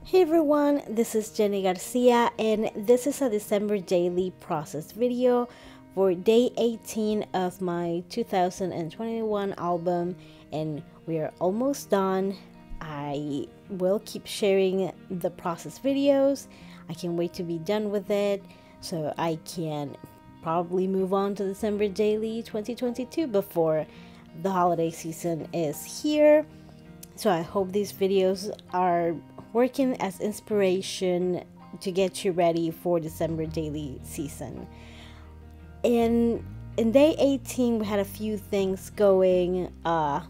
Hey everyone, this is Jenny Garcia and this is a December daily process video for day 18 of my 2021 album, and we are almost done. I will keep sharing the process videos. I can't wait to be done with it so I can probably move on to December daily 2022 before the holiday season is here. So I hope these videos are working as inspiration to get you ready for December daily season. In day 18, we had a few things going.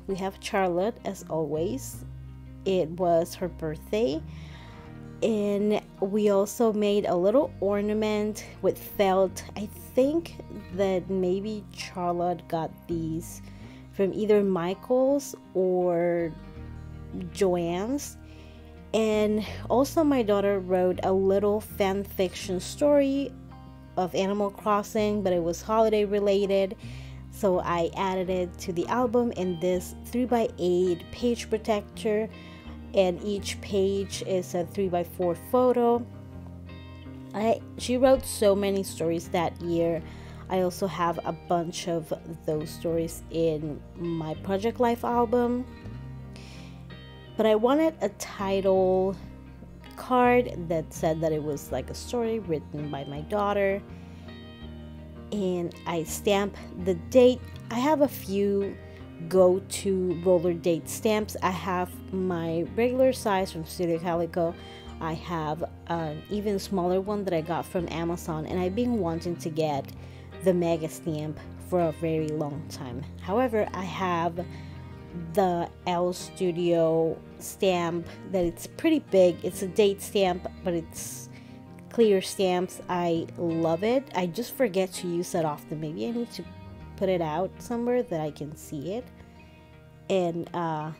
We have Charlotte, as always. It was her birthday. And we also made a little ornament with felt. I think that maybe Charlotte got these from either Michael's or Joanne's. And also my daughter wrote a little fan fiction story of Animal Crossing, but it was holiday related, so I added it to the album in this 3x8 page protector, and each page is a 3x4 photo. She wrote so many stories that year. I also have a bunch of those stories in my Project Life album. But I wanted a title card that said that it was like a story written by my daughter. And I stamped the date. I have a few go-to roller date stamps. I have my regular size from Studio Calico. I have an even smaller one that I got from Amazon. And I've been wanting to get the mega stamp for a very long time. However, I have the L Studio stamp that it's pretty big. It's a date stamp, but it's clear stamps. I love it. I just forget to use that often. Maybe I need to put it out somewhere that I can see it. And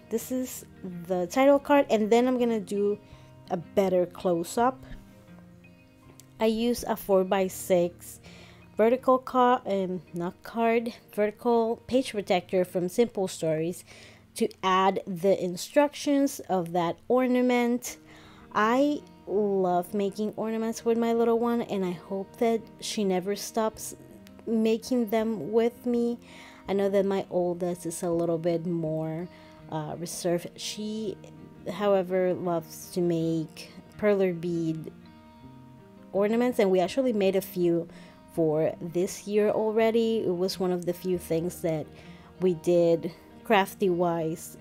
this is the title card, and then I'm gonna do a better close-up. I use a 4x6 vertical vertical page protector from Simple Stories to add the instructions of that ornament. I love making ornaments with my little one, and I hope that she never stops making them with me. I know that my oldest is a little bit more reserved. She, however, loves to make perler bead ornaments, and we actually made a few for this year already. It was one of the few things that we did crafty wise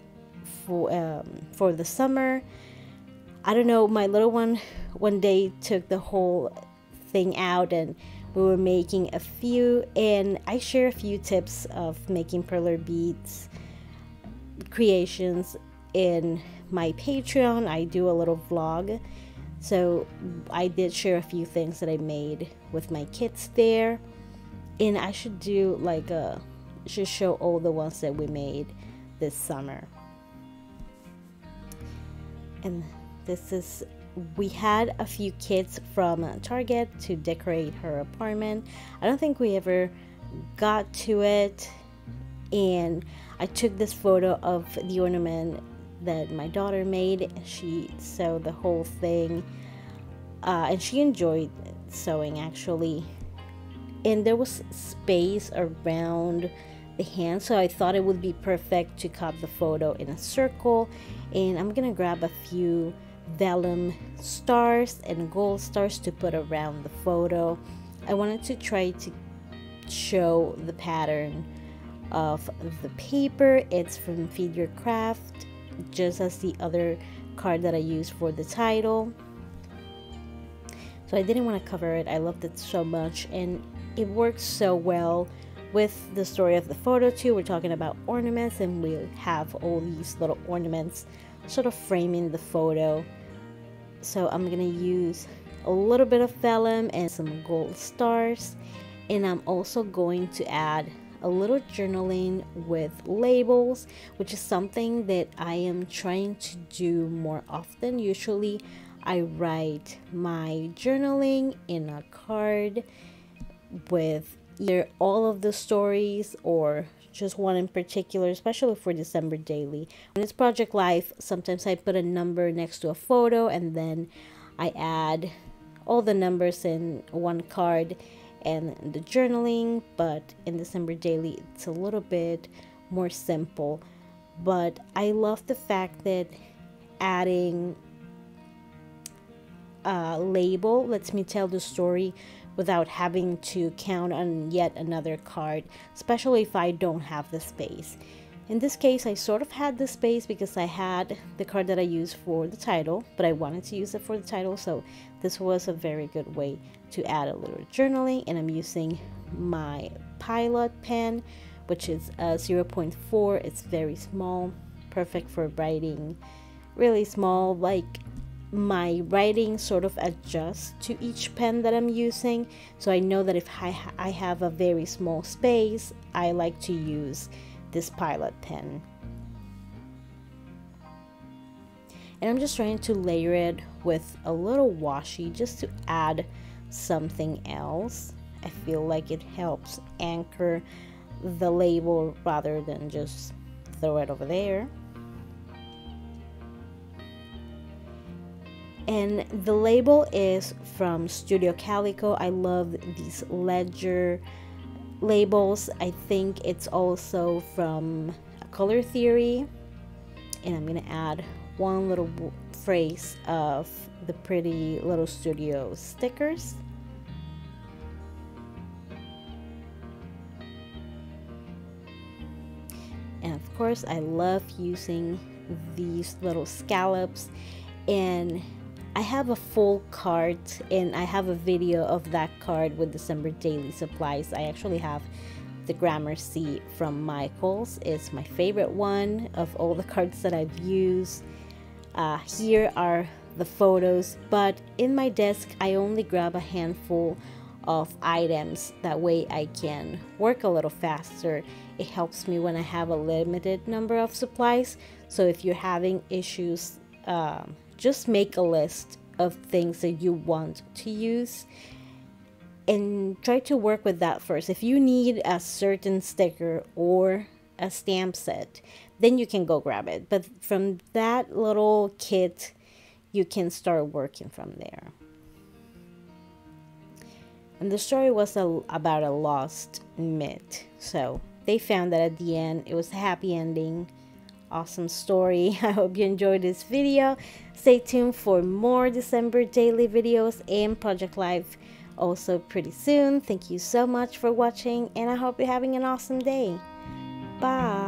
for the summer. I don't know, my little one day took the whole thing out and we were making a few, and I share a few tips of making perler beads creations in my Patreon. I do a little vlog. So I did share a few things that I made with my kids there, and I should do like should show all the ones that we made this summer. And this is, we had a few kits from Target to decorate her apartment. I don't think we ever got to it, and I took this photo of the ornament that my daughter made. She sewed the whole thing, and she enjoyed sewing actually, and there was space around the hand, so I thought it would be perfect to cut the photo in a circle. And I'm gonna grab a few vellum stars and gold stars to put around the photo. I wanted to try to show the pattern of the paper. It's from Feed Your Craft, just as the other card that I used for the title. So I didn't want to cover it. I loved it so much, and it works so well with the story of the photo too. We're talking about ornaments, and we have all these little ornaments sort of framing the photo. So I'm gonna use a little bit of vellum and some gold stars, and I'm also going to add a little journaling with labels, which is something that I am trying to do more often. Usually I write my journaling in a card with either all of the stories or just one in particular, especially for December daily. When it's project life, sometimes I put a number next to a photo and then I add all the numbers in one card and the journaling. But in December daily, it's a little bit more simple. But I love the fact that adding a label lets me tell the story without having to count on yet another card, especially if I don't have the space. In this case, I sort of had the space because I had the card that I used for the title, but I wanted to use it for the title, so this was a very good way to add a little journaling. And I'm using my Pilot pen, which is a 0.4. It's very small, perfect for writing really small. Like, my writing sort of adjusts to each pen that I'm using, so I know that if I have a very small space, I like to use this Pilot pen. And I'm just trying to layer it with a little washi just to add something else. I feel like it helps anchor the label rather than just throw it over there. And the label is from Studio Calico. I love these ledger labels. I think it's also from Color Theory. And I'm gonna add one little phrase of the pretty little studio stickers. And of course, I love using these little scallops. And I have a full cart, and I have a video of that card with December daily supplies. I actually have the Gramercy from Michaels. It's my favorite one of all the cards that I've used. Here are the photos, but in my desk I only grab a handful of items. That way I can work a little faster. It helps me when I have a limited number of supplies. So if you're having issues, just make a list of things that you want to use and try to work with that first. If you need a certain sticker or a stamp set, then you can go grab it. But from that little kit, you can start working from there. And the story was about a lost myth. So they found that at the end. It was a happy ending. Awesome story. I hope you enjoyed this video. Stay tuned for more December daily videos and Project Life also pretty soon. Thank you so much for watching, and I hope you're having an awesome day. Bye.